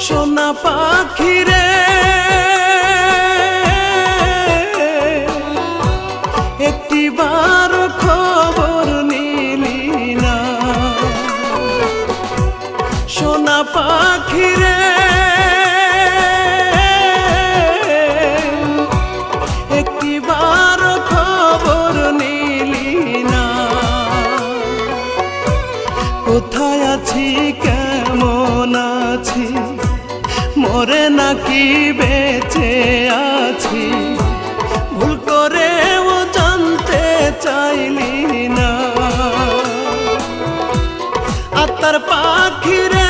সোনা পাখি রে একটিবার খবর নিলি না। সোনা পাখি রে একটিবার খবর নিলি না। কোথায় আছি কেমন আছি মরে নাকি বেঁচে আছি ভুল করেও জানতে চাইলি না। আত্মার পাখি রে